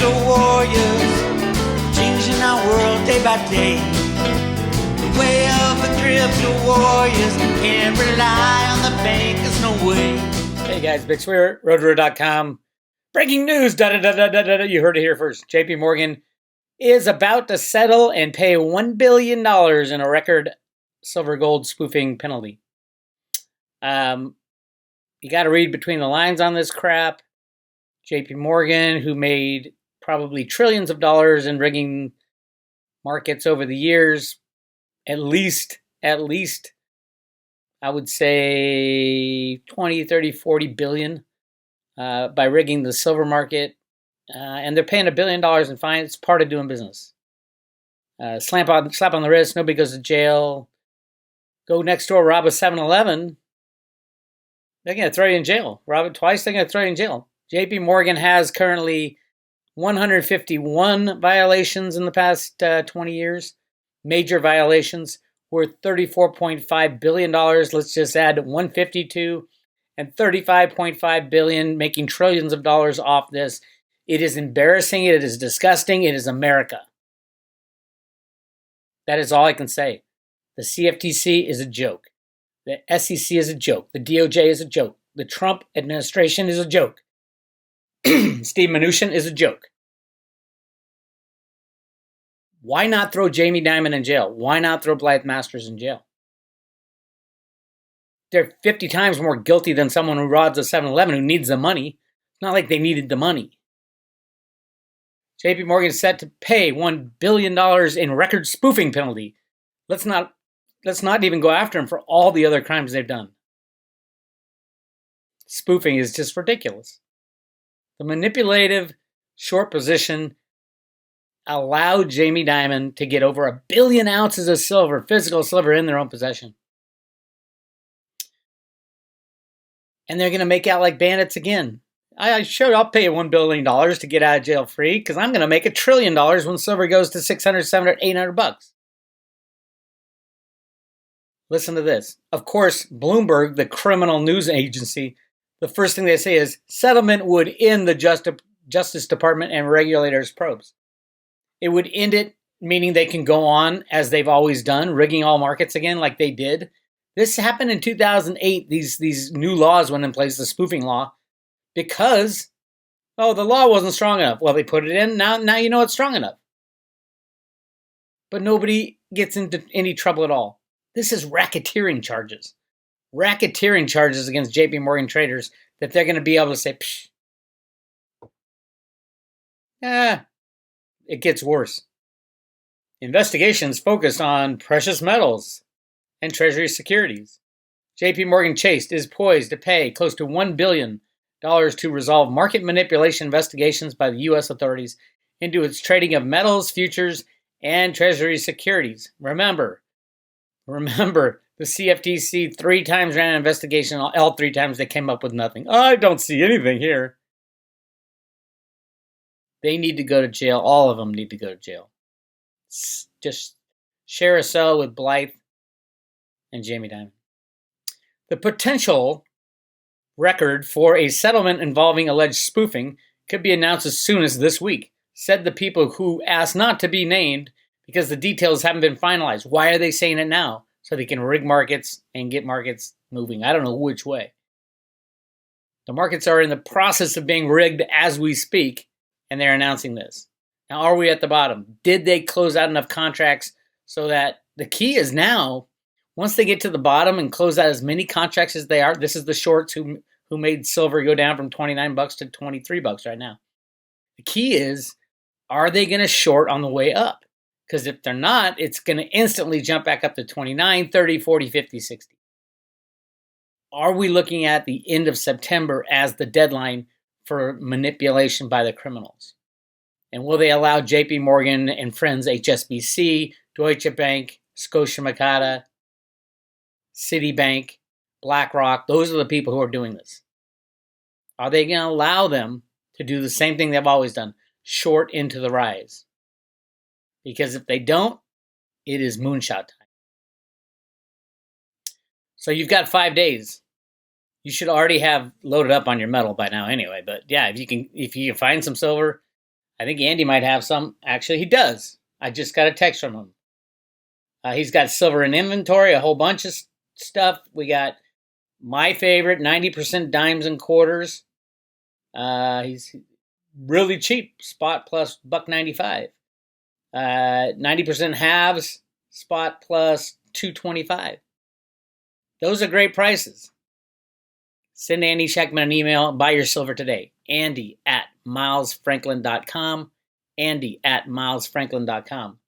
crypto warriors, changing our world day by day. The way of the crypto warriors, can't rely on the bankers, no way. Hey guys, Bix Weir, Roadrunner.com. Breaking news, you heard it here first. JPMorgan is about to settle and pay $1 billion in a record silver gold spoofing penalty. You got to read between the lines on this crap. JPMorgan, who made probably trillions of dollars in rigging markets over the years, at least, I would say 20, 30, 40 billion by rigging the silver market. And they're paying $1 billion in fines. It's part of doing business. Slap on the wrist, nobody goes to jail. Go next door, rob a 7-Eleven. They're going to throw you in jail. Rob it twice, they're going to throw you in jail. JPMorgan has currently 151 violations in the past 20 years. Major violations worth $34.5 billion. Let's just add 152 and $35.5 billion, making trillions of dollars off this. It is embarrassing. It is disgusting. It is America. That is all I can say. The CFTC is a joke. The SEC is a joke. The DOJ is a joke. The Trump administration is a joke. Steve Mnuchin is a joke. Why not throw Jamie Dimon in jail? Why not throw Blythe Masters in jail? They're 50 times more guilty than someone who robs a 7-Eleven who needs the money. It's not like they needed the money. JPMorgan is set to pay $1 billion in record spoofing penalty. Let's not even go after them for all the other crimes they've done. Spoofing is just ridiculous. The manipulative short position allowed Jamie Dimon to get over 1 billion ounces of silver, physical silver, in their own possession. And they're going to make out like bandits again. I'll pay $1 billion to get out of jail free because I'm going to make $1 trillion when silver goes to 600, 700, 800 bucks. Listen to this. Of course, Bloomberg, the criminal news agency, the first thing they say is settlement would end the Justice Department and regulators' probes. It would end it, meaning they can go on as they've always done, rigging all markets again like they did. This happened in 2008. These new laws went in place, the spoofing law, because, the law wasn't strong enough. Well, they put it in. Now you know it's strong enough. But nobody gets into any trouble at all. This is racketeering charges. Racketeering charges against JPMorgan traders that they're going to be able to say, psh. It gets worse. Investigations focus on precious metals and treasury securities. JPMorgan Chase is poised to pay close to $1 billion to resolve market manipulation investigations by the U.S. authorities into its trading of metals, futures, and treasury securities. Remember, the CFTC 3 times ran an investigation. All 3 times they came up with nothing. I don't see anything here. They need to go to jail. All of them need to go to jail. Just share a cell with Blythe and Jamie Dimon. The potential record for a settlement involving alleged spoofing could be announced as soon as this week, said the people who asked not to be named because the details haven't been finalized. Why are they saying it now? So they can rig markets and get markets moving. I don't know which way. The markets are in the process of being rigged as we speak, and they're announcing this. Now, are we at the bottom? Did they close out enough contracts so that the key is now, once they get to the bottom and close out as many contracts as they are, this is the shorts who made silver go down from 29 bucks to 23 bucks right now. The key is, are they going to short on the way up? Because if they're not, it's going to instantly jump back up to 29, 30, 40, 50, 60. Are we looking at the end of September as the deadline for manipulation by the criminals? And will they allow JPMorgan and friends, HSBC, Deutsche Bank, Scotia Macata, Citibank, BlackRock, those are the people who are doing this. Are they going to allow them to do the same thing they've always done, short into the rise? Because if they don't, it is moonshot time. So you've got 5 days. You should already have loaded up on your metal by now anyway. But yeah, if you can find some silver, I think Andy might have some. Actually, he does. I just got a text from him. He's got silver in inventory, a whole bunch of stuff. We got my favorite, 90% dimes and quarters. He's really cheap, spot plus $1.95. 90% halves, spot plus $2.25. Those are great prices. Send Andy Scheckman an email. Buy your silver today. Andy@milesfranklin.com. Andy@milesfranklin.com.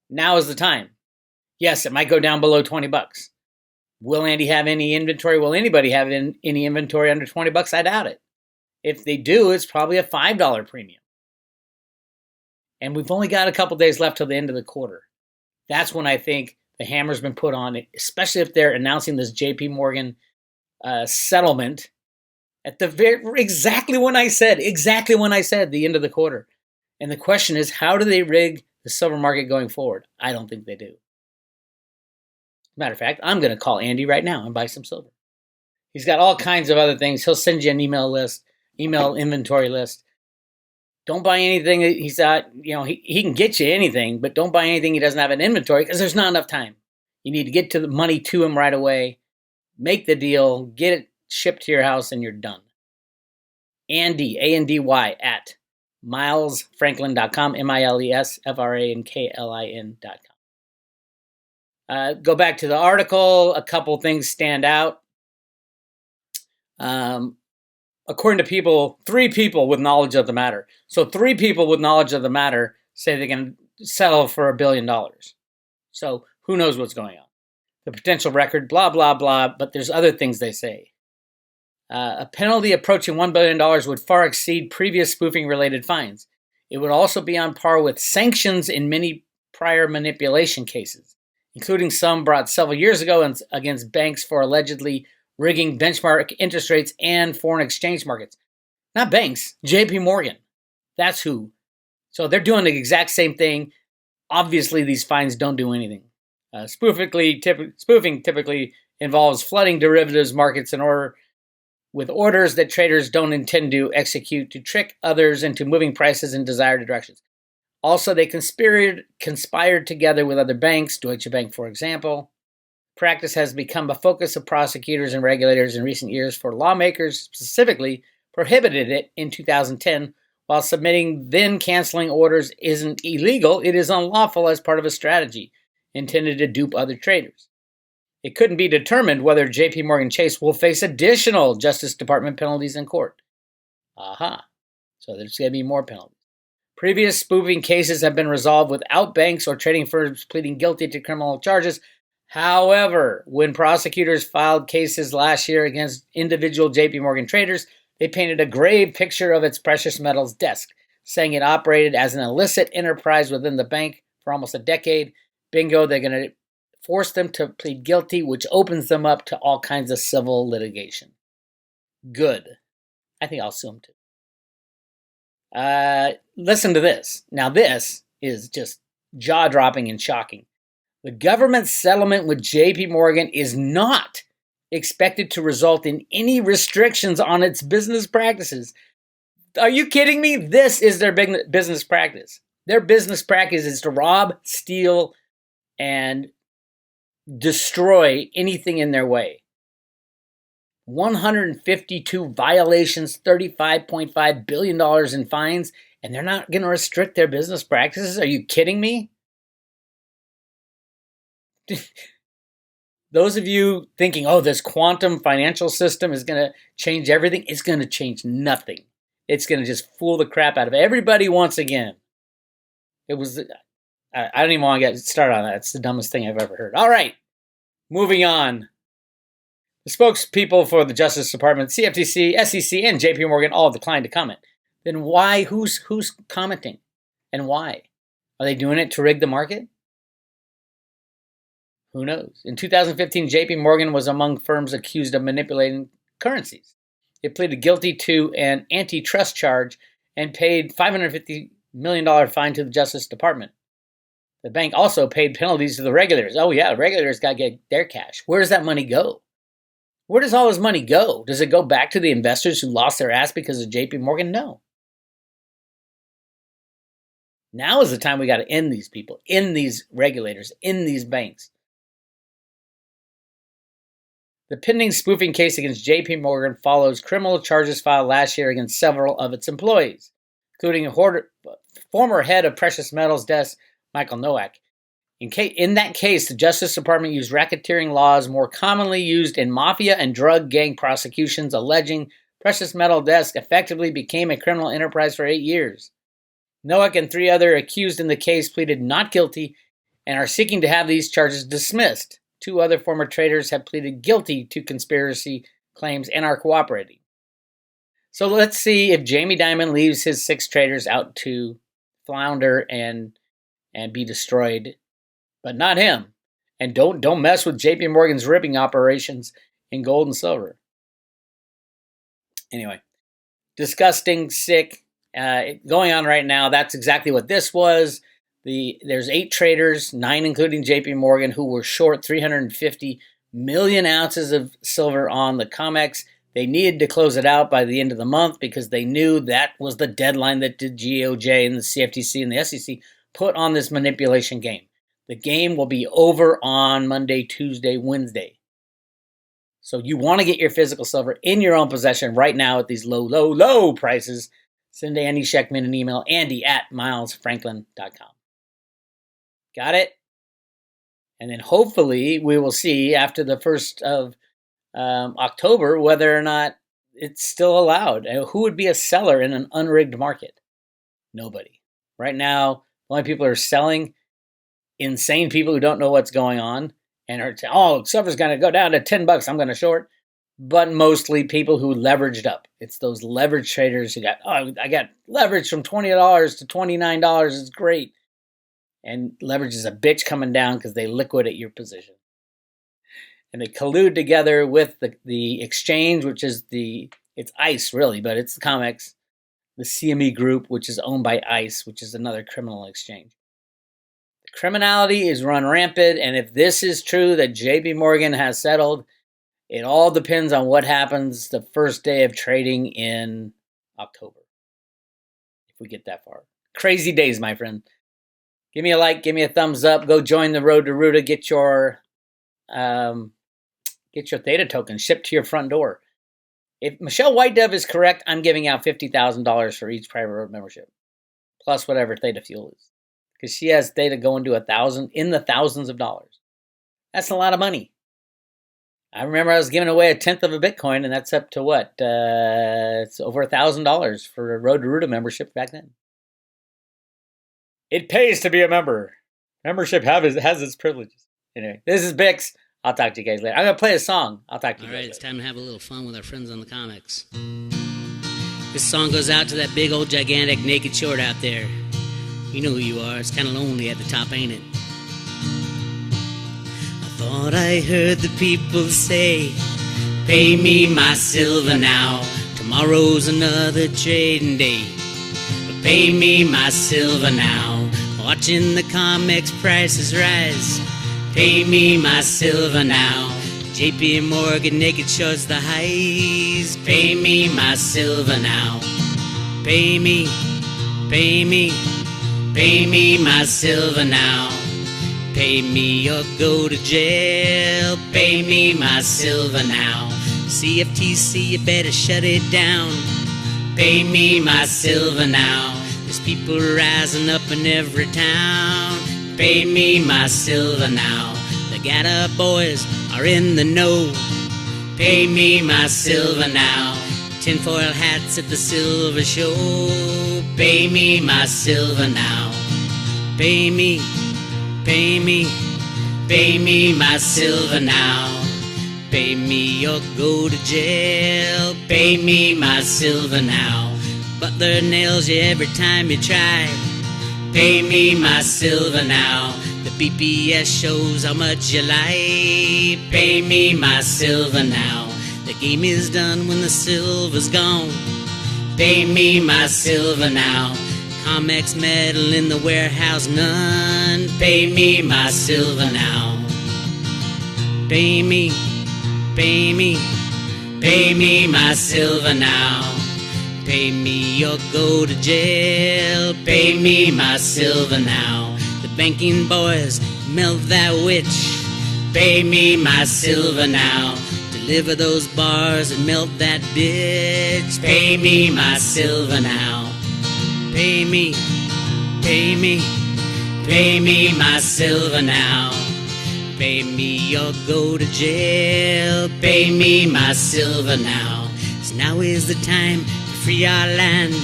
Now is the time. Yes, it might go down below $20. Will Andy have any inventory? Will anybody have any inventory under $20? I doubt it. If they do, it's probably a $5 premium. And we've only got a couple days left till the end of the quarter. That's when I think the hammer's been put on it, especially if they're announcing this JPMorgan settlement at the exactly when I said the end of the quarter. And the question is, how do they rig the silver market going forward? I don't think they do. Matter of fact, I'm going to call Andy right now and buy some silver. He's got all kinds of other things. He'll send you an email inventory list. Don't buy anything that he's got. He can get you anything, but don't buy anything he doesn't have an inventory because there's not enough time. You need to get to the money to him right away, make the deal, get it shipped to your house, and you're done. Andy, A-N-D-Y, at milesfranklin.com, milesfranklin.com. Go back to the article. A couple things stand out. According to three people with knowledge of the matter. So 3 people with knowledge of the matter say they can settle for $1 billion. So who knows what's going on? The potential record, blah, blah, blah. But there's other things they say. A penalty approaching $1 billion would far exceed previous spoofing-related fines. It would also be on par with sanctions in many prior manipulation cases, including some brought several years ago against banks for allegedly rigging benchmark interest rates and foreign exchange markets. Not banks, JPMorgan. That's who. So they're doing the exact same thing. Obviously, these fines don't do anything. Spoofing typically involves flooding derivatives markets with orders that traders don't intend to execute to trick others into moving prices in desired directions. Also, they conspired together with other banks, Deutsche Bank, for example. Practice has become a focus of prosecutors and regulators in recent years, for lawmakers specifically prohibited it in 2010, while submitting then canceling orders isn't illegal, it is unlawful as part of a strategy intended to dupe other traders. It couldn't be determined whether JPMorgan Chase will face additional Justice Department penalties in court. So there's going to be more penalties. Previous spoofing cases have been resolved without banks or trading firms pleading guilty to criminal charges. However, when prosecutors filed cases last year against individual JPMorgan traders, they painted a grave picture of its precious metals desk, saying it operated as an illicit enterprise within the bank for almost a decade. Bingo, they're going to force them to plead guilty, which opens them up to all kinds of civil litigation. Good. I think I'll sue them too. Listen to this. Now this is just jaw-dropping and shocking. The government settlement with JPMorgan is not expected to result in any restrictions on its business practices. Are you kidding me? This is their big business practice. Their business practice is to rob, steal, and destroy anything in their way. 152 violations, $35.5 billion in fines, and they're not going to restrict their business practices? Are you kidding me? Those of you thinking, this quantum financial system is going to change everything, it's going to change nothing. It's going to just fool the crap out of everybody once again. I don't even want to get started on that. It's the dumbest thing I've ever heard. All right, moving on. The spokespeople for the Justice Department, CFTC, SEC, and JPMorgan all declined to comment. Then why? Who's commenting? And why? Are they doing it to rig the market? Who knows? In 2015, JPMorgan was among firms accused of manipulating currencies. It pleaded guilty to an antitrust charge and paid $550 million fine to the Justice Department. The bank also paid penalties to the regulators. Oh yeah, the regulators got to get their cash. Where does that money go? Where does all this money go? Does it go back to the investors who lost their ass because of JPMorgan? No. Now is the time we got to end these people, end these regulators, end these banks. The pending spoofing case against JPMorgan follows criminal charges filed last year against several of its employees, including a former head of precious metals desk, Michael Nowak. In that case, the Justice Department used racketeering laws more commonly used in mafia and drug gang prosecutions, alleging precious metal desk effectively became a criminal enterprise for 8 years. Nowak and 3 other accused in the case pleaded not guilty and are seeking to have these charges dismissed. 2 other former traders have pleaded guilty to conspiracy claims and are cooperating. So let's see if Jamie Dimon leaves his 6 traders out to flounder and be destroyed, but not him. And don't mess with JP Morgan's ripping operations in gold and silver. Anyway, disgusting, sick, going on right now. That's exactly what this was. There's 8 traders, 9 including JP Morgan, who were short 350 million ounces of silver on the COMEX. They needed to close it out by the end of the month because they knew that was the deadline that the DOJ and the CFTC and the SEC put on this manipulation game. The game will be over on Monday, Tuesday, Wednesday. So you want to get your physical silver in your own possession right now at these low prices. Send Andy Scheckman an email, andy@milesfranklin.com. Got it? And then hopefully we will see after the 1st of October whether or not it's still allowed. Who would be a seller in an unrigged market? Nobody. Right now, the only people who are selling, insane people who don't know what's going on and are saying, silver's going to go down to $10, I'm going to short. But mostly people who leveraged up. It's those leverage traders who I got leverage from $20 to $29. It's great. And leverage is a bitch coming down because they liquidate your position. And they collude together with the exchange, which is it's ICE really, but it's the COMEX, the CME group, which is owned by ICE, which is another criminal exchange. The criminality is run rampant, and if this is true that JP Morgan has settled, it all depends on what happens the first day of trading in October. If we get that far. Crazy days, my friend. Give me a like, give me a thumbs up. Go join the Road to Ruta. Get your Theta token shipped to your front door. If Michelle White-Dove is correct, I'm giving out $50,000 for each private road membership, plus whatever Theta fuel is, because she has Theta going to thousands of dollars. That's a lot of money. I remember I was giving away 1/10 of a Bitcoin, and that's up to what? It's over $1,000 for a Road to Ruta membership back then. It pays to be a member. Membership has its privileges. Anyway, this is Bix. I'll talk to you guys later. I'm going to play a song. I'll talk to you guys later. All right, it's time to have a little fun with our friends on the COMEX. This song goes out to that big old gigantic naked short out there. You know who you are. It's kind of lonely at the top, ain't it? I thought I heard the people say, pay me my silver now. Tomorrow's another trading day. But pay me my silver now. Watching the COMEX prices rise. Pay me my silver now. JP Morgan naked shows the highs. Pay me my silver now. Pay me my silver now. Pay me or go to jail. Pay me my silver now. CFTC, you better shut it down. Pay me my silver now. There's people rising up in every town. Pay me my silver now. The Gatta boys are in the know. Pay me my silver now. Tinfoil hats at the silver show. Pay me my silver now. Pay me my silver now. Pay me or go to jail. Pay me my silver now. Butler nails you every time you try. Pay me my silver now. The BPS shows how much you lie. Pay me my silver now. The game is done when the silver's gone. Pay me my silver now. COMEX metal in the warehouse, none. Pay me my silver now. Pay me my silver now. Pay me or go to jail. Pay me my silver now. The banking boys melt that witch. Pay me my silver now. Deliver those bars and melt that bitch. Pay me my silver now. Pay me, pay me, pay me my silver now. Pay me or go to jail. Pay me my silver now. 'Cause now is the time to free our land.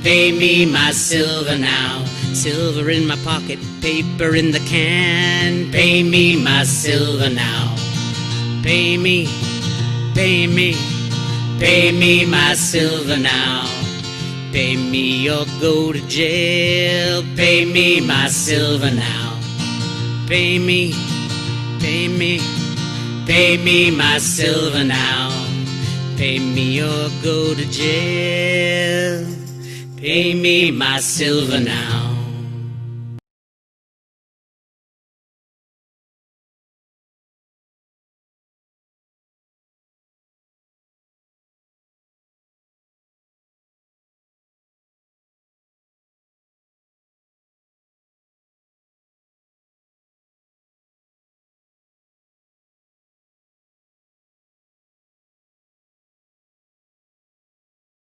Pay me my silver now. Silver in my pocket, paper in the can. Pay me my silver now. Pay me, pay me, pay me my silver now. Pay me or go to jail. Pay me my silver now. Pay me, pay me, pay me my silver now. Pay me or go to jail. Pay me my silver now.